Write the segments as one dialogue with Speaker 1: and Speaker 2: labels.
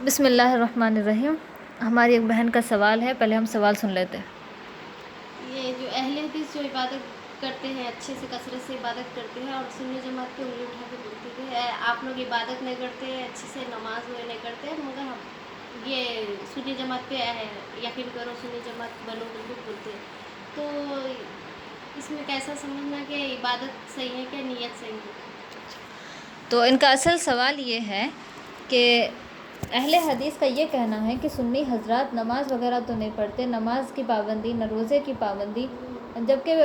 Speaker 1: بسم اللہ الرحمن الرحیم۔ ہماری ایک بہن کا سوال ہے، پہلے ہم سوال سن لیتے ہیں۔
Speaker 2: یہ جو اہل حدیث جو عبادت کرتے ہیں، اچھے سے کثرت سے عبادت کرتے ہیں اور سنی جماعت پہ انگلی اٹھا کے بولتے ہیں آپ لوگ عبادت نہیں کرتے، اچھے سے نماز نہیں کرتے، مگر یہ سنی جماعت پہ یقین کرو، سنی جماعت بنو بالکل بولتے ہیں، تو اس میں کیسا سمجھنا کہ عبادت صحیح ہے کہ نیت صحیح ہے؟
Speaker 1: تو ان کا اصل سوال یہ ہے کہ اہل حدیث کا یہ کہنا ہے کہ سنی حضرات نماز وغیرہ تو نہیں پڑھتے، نماز کی پابندی نہ روزے کی پابندی، جبکہ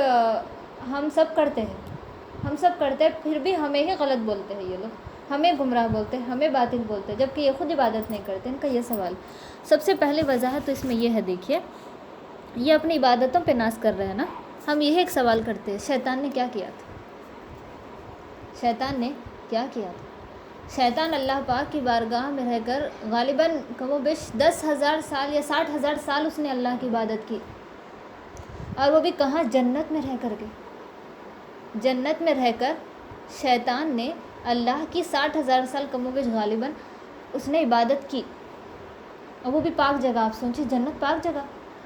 Speaker 1: ہم سب کرتے ہیں، پھر بھی ہمیں ہی غلط بولتے ہیں، یہ لوگ ہمیں گمراہ بولتے ہیں، ہمیں باطل بولتے ہیں، جبکہ یہ خود عبادت نہیں کرتے۔ ان کا یہ سوال، سب سے پہلے وضاحت تو اس میں یہ ہے، دیکھیے یہ اپنی عبادتوں پہ ناز کر رہے ہیں نا۔ ہم یہی ایک سوال کرتے ہیں، شیطان نے کیا کیا تھا؟ شیطان اللہ پاک کی بارگاہ میں رہ کر غالباً کم و بیش 10,000 سال یا 60,000 سال اس نے اللہ کی عبادت کی، اور وہ بھی کہاں؟ جنت میں رہ کر شیطان نے اللہ کی 60,000 سال کم و بیش غالباً اس نے عبادت کی، اور وہ بھی پاک جگہ۔ آپ سوچیں، جنت پاک جگہ۔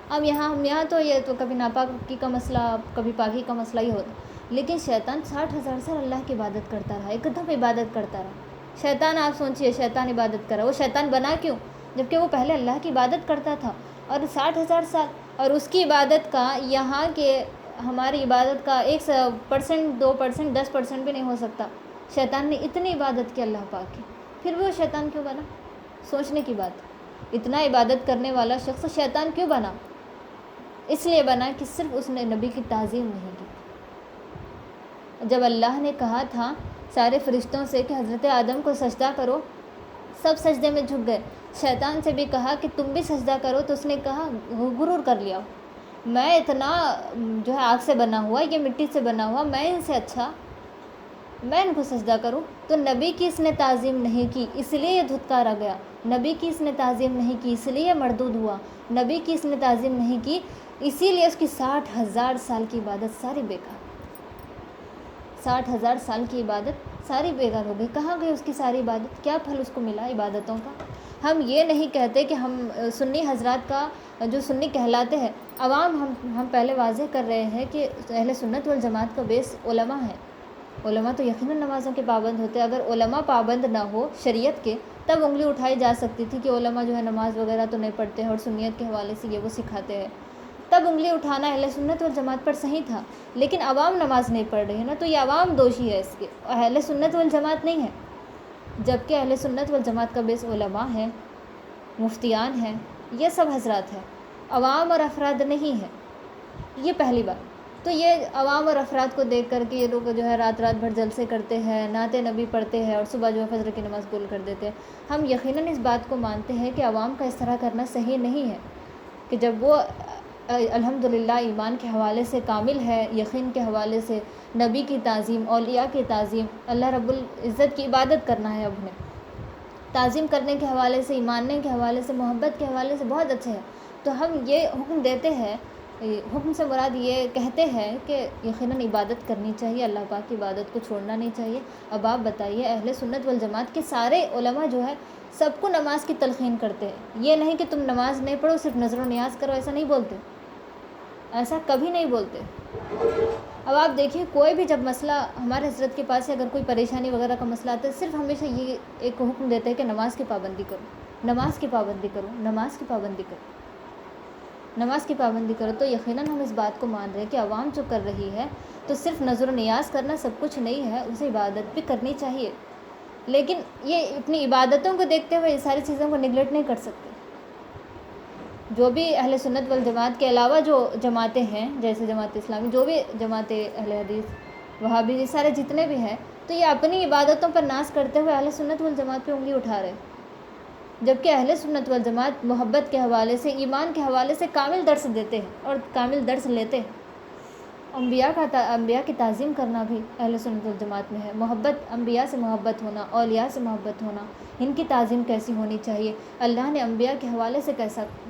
Speaker 1: اب ہم یہاں تو یہ تو کبھی ناپاکی کا مسئلہ، کبھی پاکی کا مسئلہ ہی ہوتا، لیکن شیطان 60,000 سال اللہ کی عبادت کرتا رہا، ایک دم عبادت کرتا رہا۔ شیطان، آپ سوچئے، شیطان عبادت کرا، وہ شیطان بنا کیوں؟ جبکہ وہ پہلے اللہ کی عبادت کرتا تھا، اور 60,000 سال، اور اس کی عبادت کا یہاں کے ہماری عبادت کا 1% 2% 10% بھی نہیں ہو سکتا۔ شیطان نے اتنی عبادت کی اللہ پاک کی، پھر بھی وہ شیطان کیوں بنا؟ سوچنے کی بات۔ اتنا عبادت کرنے والا شخص شیطان کیوں بنا؟ اس لیے بنا کہ صرف اس نے نبی کی تعظیم نہیں کی۔ جب اللہ نے کہا تھا سارے فرشتوں سے کہ حضرت آدم کو سجدہ کرو، سب سجدے میں جھک گئے۔ شیطان سے بھی کہا کہ تم بھی سجدہ کرو، تو اس نے کہا، غرور کر لیا، میں اتنا جو ہے آگ سے بنا ہوا، یہ مٹی سے بنا ہوا، میں ان سے اچھا، میں ان کو سجدہ کروں؟ تو نبی کی اس نے تعظیم نہیں کی، اس لیے یہ دھتکارا گیا۔ نبی کی اس نے تعظیم نہیں کی، اس لیے یہ مردود ہوا۔ نبی کی اس نے تعظیم نہیں کی، اسی لیے اس کی 60,000 سال کی عبادت ساری بیکار، 60,000 سال کی عبادت ساری بیکار ہو گئی۔ کہاں گئی اس کی ساری عبادت؟ کیا پھل اس کو ملا عبادتوں کا؟ ہم یہ نہیں کہتے کہ ہم سنی حضرات کا جو سنی کہلاتے ہیں، عوام، ہم پہلے واضح کر رہے ہیں کہ اہل سنت والجماعت کا بیس علماء ہے۔ علماء تو یقیناً نمازوں کے پابند ہوتے ہیں۔ اگر علماء پابند نہ ہو شریعت کے، تب انگلی اٹھائی جا سکتی تھی کہ علماء جو ہے نماز وغیرہ تو نہیں پڑھتے ہیں اور سنیت کے حوالے سے یہ وہ سکھاتے ہیں، تب انگلی اٹھانا اہل سنت والجماعت پر صحیح تھا۔ لیکن عوام نماز نہیں پڑھ رہی ہے نا، تو یہ عوام دوشی ہے اس کے، اہل سنت والجماعت نہیں ہے۔ جبکہ اہل سنت والجماعت کا بیس علماء ہے، مفتیان ہیں، یہ سب حضرات ہیں، عوام اور افراد نہیں ہے۔ یہ پہلی بات۔ تو یہ عوام اور افراد کو دیکھ کر کے یہ لوگ جو ہے رات بھر جلسے کرتے ہیں، نعت نبی پڑھتے ہیں، اور صبح جو ہے فجر کی نماز بول کر دیتے ہیں۔ ہم یقیناً اس بات کو مانتے ہیں کہ عوام کا اس طرح کرنا صحیح نہیں ہے، کہ جب وہ الحمدللہ ایمان کے حوالے سے کامل ہے، یقین کے حوالے سے، نبی کی تعظیم، اولیاء کی تعظیم، اللہ رب العزت کی عبادت کرنا ہے، اب انہیں تعظیم کرنے کے حوالے سے، ایماننے کے حوالے سے، محبت کے حوالے سے بہت اچھے ہیں، تو ہم یہ حکم دیتے ہیں، حکم سے مراد یہ کہتے ہیں کہ یقیناً عبادت کرنی چاہیے، اللہ پاک کی عبادت کو چھوڑنا نہیں چاہیے۔ اب آپ بتائیے، اہل سنت والجماعت کے سارے علماء جو ہے سب کو نماز کی تلقین کرتے ہیں، یہ نہیں کہ تم نماز نہیں پڑھو، صرف نذر و نیاز کرو، ایسا نہیں بولتے، ایسا کبھی نہیں بولتے۔ اب آپ دیکھیے، کوئی بھی جب مسئلہ ہمارے حضرت کے پاس سے اگر کوئی پریشانی وغیرہ کا مسئلہ آتا ہے، صرف ہمیشہ یہ ایک حکم دیتے ہیں کہ نماز کی پابندی کرو، نماز کی پابندی کرو، نماز کی پابندی کرو، نماز کی پابندی کرو۔ تو یقیناً ہم اس بات کو مان رہے ہیں کہ عوام جو کر رہی ہے، تو صرف نذر و نیاز کرنا سب کچھ نہیں ہے، اسے عبادت بھی کرنی چاہیے، لیکن یہ اپنی عبادتوں کو دیکھتے ہوئے یہ ساری چیزوں کو نگلیکٹ نہیں کر سکتے۔ جو بھی اہل سنت والجماعت کے علاوہ جو جماعتیں ہیں، جیسے جماعت اسلامی، جو بھی جماعتیں اہل حدیث، وہابی، یہ سارے جتنے بھی ہیں، تو یہ اپنی عبادتوں پر ناز کرتے ہوئے اہل سنت والجماعت پہ انگلی اٹھا رہے ہیں، جبکہ اہل سنت والجماعت محبت کے حوالے سے، ایمان کے حوالے سے کامل درس دیتے ہیں اور کامل درس لیتے ہیں۔ انبیاء کی تعظیم کرنا بھی اہل سنت والجماعت میں ہے، محبت، انبیاء سے محبت ہونا، اولیاء سے محبت ہونا، ان کی تعظیم کیسی ہونی چاہیے، اللہ نے انبیاء کے حوالے سے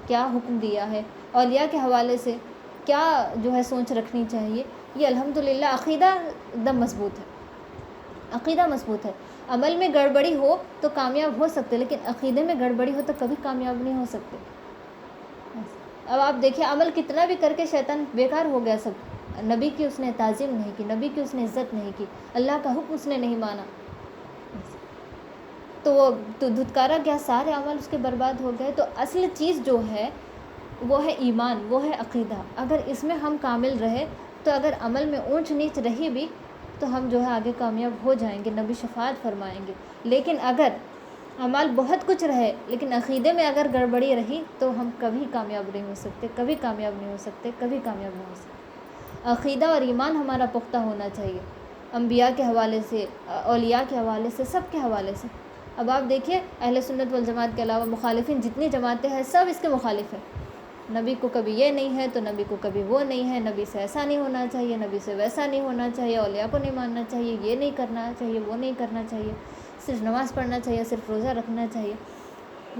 Speaker 1: کیا حکم دیا ہے، اولیاء کے حوالے سے کیا جو ہے سوچ رکھنی چاہیے، یہ الحمدللہ عقیدہ ایک دم مضبوط ہے، عقیدہ مضبوط ہے۔ عمل میں گڑبڑی ہو تو کامیاب ہو سکتے، لیکن عقیدے میں گڑبڑی ہو تو کبھی کامیاب نہیں ہو سکتے۔ اب آپ دیکھیے عمل کتنا بھی کر کے شیطان بیکار ہو گیا سب، نبی کی اس نے تعظیم نہیں کی، نبی کی اس نے عزت نہیں کی، اللہ کا حکم اس نے نہیں مانا، تو وہ تو دھتکارا گیا، سارے عمل اس کے برباد ہو گئے۔ تو اصل چیز جو ہے وہ ہے ایمان، وہ ہے عقیدہ۔ اگر اس میں ہم کامل رہے تو اگر عمل میں اونچ نیچ رہی بھی تو ہم جو ہے آگے کامیاب ہو جائیں گے، نبی شفاعت فرمائیں گے۔ لیکن اگر اعمال بہت کچھ رہے لیکن عقیدے میں اگر گڑبڑی رہی تو ہم کبھی کامیاب نہیں ہو سکتے، کبھی کامیاب نہیں ہو سکتے، کبھی کامیاب نہیں ہو سکتے۔ عقیدہ اور ایمان ہمارا پختہ ہونا چاہیے، انبیاء کے حوالے سے، اولیاء کے حوالے سے، سب کے حوالے سے۔ اب آپ دیکھیے اہل سنت والجماعت کے علاوہ مخالفین جتنی جماعتیں ہیں سب اس کے مخالف ہیں، نبی کو کبھی یہ نہیں ہے تو نبی کو کبھی وہ نہیں ہے، نبی سے ایسا نہیں ہونا چاہیے، نبی سے ویسا نہیں ہونا چاہیے، اولیاء کو نہیں ماننا چاہیے، یہ نہیں کرنا چاہیے، وہ نہیں کرنا چاہیے، صرف نماز پڑھنا چاہیے، صرف روزہ رکھنا چاہیے۔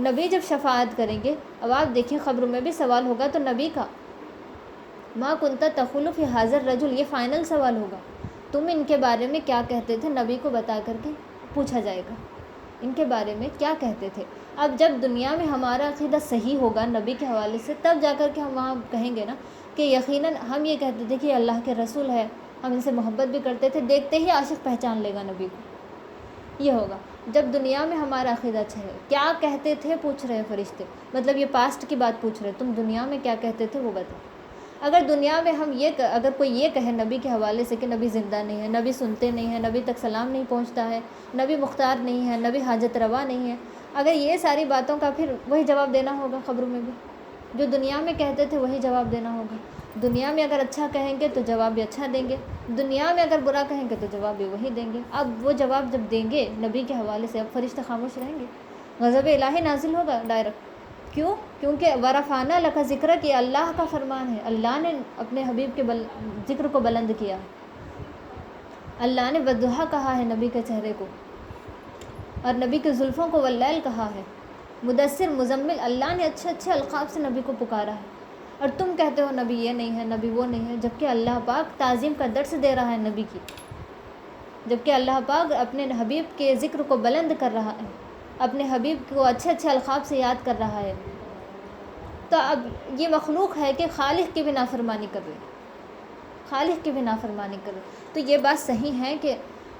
Speaker 1: نبی جب شفاعت کریں گے، اب آپ دیکھیں قبر میں بھی سوال ہوگا تو نبی کا ما کنت تقول فی حاضر رجل، یہ فائنل سوال ہوگا، تم ان کے بارے میں کیا کہتے تھے، نبی کو بتا کر کے پوچھا جائے گا ان کے بارے میں کیا کہتے تھے۔ اب جب دنیا میں ہمارا عقیدہ صحیح ہوگا نبی کے حوالے سے، تب جا کر کے ہم وہاں کہیں گے نا کہ یقیناً ہم یہ کہتے تھے کہ اللہ کے رسول ہے، ہم ان سے محبت بھی کرتے تھے، دیکھتے ہی عاشق پہچان لے گا نبی کو، یہ ہوگا جب دنیا میں ہمارا عقیدہ اچھا ہے۔ کیا کہتے تھے پوچھ رہے ہیں فرشتے، مطلب یہ پاسٹ کی بات پوچھ رہے، تم دنیا میں کیا کہتے تھے وہ بتاؤ۔ اگر دنیا میں ہم اگر کوئی یہ کہے نبی کے حوالے سے کہ نبی زندہ نہیں ہے، نبی سنتے نہیں ہیں، نبی تک سلام نہیں پہنچتا ہے، نبی مختار نہیں ہے، نبی حاجت روا نہیں ہے، اگر یہ ساری باتوں کا پھر وہی جواب دینا ہوگا قبر میں بھی، جو دنیا میں کہتے تھے وہی جواب دینا ہوگا۔ دنیا میں اگر اچھا کہیں گے تو جواب بھی اچھا دیں گے، دنیا میں اگر برا کہیں گے تو جواب بھی وہی دیں گے۔ اب وہ جواب جب دیں گے نبی کے حوالے سے، اب فرشتے خاموش رہیں گے، غضب الہی نازل ہوگا ڈائریکٹ۔ کیوں؟ کیونکہ ورفعنا لک ذکرک، یہ اللہ کا فرمان ہے، اللہ نے اپنے حبیب کے ذکر کو بلند کیا ہے، اللہ نے والضحیٰ کہا ہے نبی کے چہرے کو، اور نبی کے زلفوں کو واللیل کہا ہے، مدثر مزمل، اللہ نے اچھے اچھے القاب سے نبی کو پکارا ہے، اور تم کہتے ہو نبی یہ نہیں ہے، نبی وہ نہیں ہے، جبکہ اللہ پاک تعظیم کا درس دے رہا ہے نبی کی، جبکہ اللہ پاک اپنے حبیب کے ذکر کو بلند کر رہا ہے، اپنے حبیب کو اچھے اچھے القاب سے یاد کر رہا ہے۔ تو اب یہ مخلوق ہے کہ خالق کی بھی نافرمانی کر رہے، خالق کی بھی نافرمانی کر رہے، تو یہ بات صحیح ہے کہ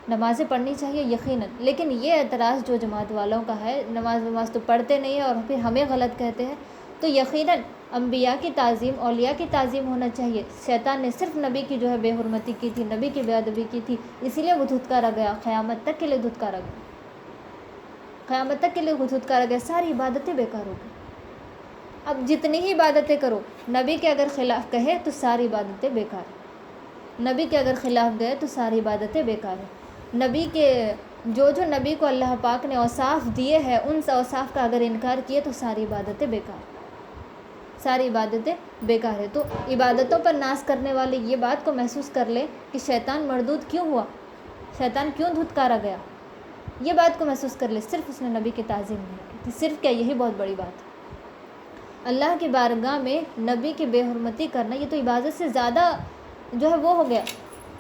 Speaker 1: نمازیں پڑھنی چاہیے یقیناً، لیکن یہ اعتراض جو جماعت والوں کا ہے نماز تو پڑھتے نہیں ہیں اور پھر ہمیں غلط کہتے ہیں، تو یقیناً انبیاء کی تعظیم، اولیاء کی تعظیم ہونا چاہیے۔ شیطان نے صرف نبی کی جو ہے بے حرمتی کی تھی، نبی کی بے ادبی کی تھی، اسی لیے وہ دھتکارا گیا، قیامت تک کے لیے دھتکارا گیا، قیامت تک کے لیے وہ دھتکارا گیا، ساری عبادتیں بیکار ہو گئی۔ اب جتنی ہی عبادتیں کرو، نبی کے اگر خلاف کہے تو ساری عبادتیں بیکار ہیں، نبی کے اگر خلاف گئے تو ساری عبادتیں بیکار ہیں۔ نبی کے جو نبی کو اللہ پاک نے اوصاف دیے ہیں، ان اوصاف کا اگر انکار کیے تو ساری عبادتیں بیکار، ساری عبادتیں بیکار ہے۔ تو عبادتوں پر ناز کرنے والے یہ بات کو محسوس کر لے کہ شیطان مردود کیوں ہوا، شیطان کیوں دھتکارا گیا، یہ بات کو محسوس کر لے، صرف اس نے نبی کی تعظیم نہیں کی، صرف کیا یہی بہت بڑی بات ہے۔ اللہ کی بارگاہ میں نبی کی بے حرمتی کرنا یہ تو عبادت سے زیادہ جو ہے وہ ہو گیا،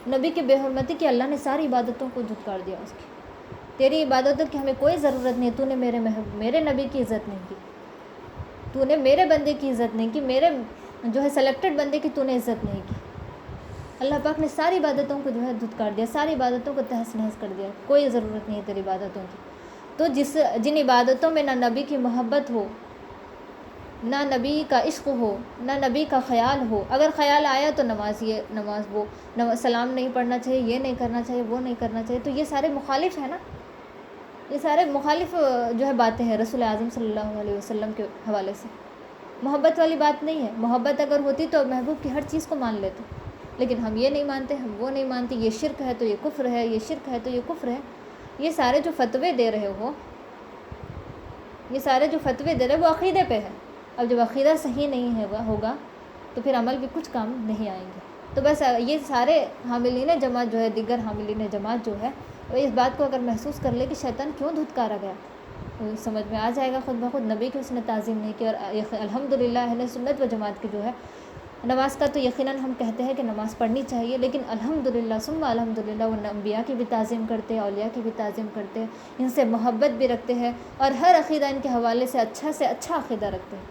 Speaker 1: نبی کی بے حرمتی کی، اللہ نے ساری عبادتوں کو دھتکار دیا اس کی، تیری عبادتوں کی ہمیں کوئی ضرورت نہیں، تو نے میرے نبی کی عزت نہیں کی، تو نے میرے بندے کی عزت نہیں کی، میرے جو ہے سلیکٹڈ بندے کی تو نے عزت نہیں کی۔ اللہ پاک نے ساری عبادتوں کو جو ہے دھتکار دیا، ساری عبادتوں کو تہس نہس کر دیا، کوئی ضرورت نہیں ہے تیری عبادتوں کی۔ تو جن عبادتوں میں نہ نبی کی محبت ہو، نہ نبی کا عشق ہو، نہ نبی کا خیال ہو، اگر خیال آیا تو نماز وہ سلام نہیں پڑھنا چاہیے، یہ نہیں کرنا چاہیے، وہ نہیں کرنا چاہیے، تو یہ سارے مخالف ہیں نا، یہ سارے مخالف جو ہے باتیں ہیں رسول اعظم صلی اللہ علیہ وسلم کے حوالے سے۔ محبت والی بات نہیں ہے، محبت اگر ہوتی تو محبوب کی ہر چیز کو مان لیتے، لیکن ہم یہ نہیں مانتے، ہم وہ نہیں مانتے، یہ شرک ہے تو یہ کفر ہے، یہ شرک ہے تو یہ کفر ہے، یہ سارے جو فتوے دے رہے ہو، یہ سارے جو فتوے دے رہے وہ عقیدے پہ ہے، اب جب عقیدہ صحیح نہیں ہوگا تو پھر عمل بھی کچھ کام نہیں آئیں گے۔ تو بس یہ سارے حاملین جماعت جو ہے، دیگر حاملین جماعت جو ہے، وہ اس بات کو اگر محسوس کر لے کہ شیطان کیوں دھتکارا گیا، تو سمجھ میں آ جائے گا خود بخود نبی کی اس نے تعظیم نہیں کی، اور الحمدللہ اہل سنت و جماعت کی جو ہے نماز کا تو یقیناً ہم کہتے ہیں کہ نماز پڑھنی چاہیے، لیکن الحمدللہ ثم الحمدللہ وہ انبیاء کی بھی تعظیم کرتے ہیں، اولیاء کی بھی تعظیم کرتے ہیں، ان سے محبت بھی رکھتے ہیں اور ہر عقیدہ ان کے حوالے سے اچھا عقیدہ رکھتے ہیں۔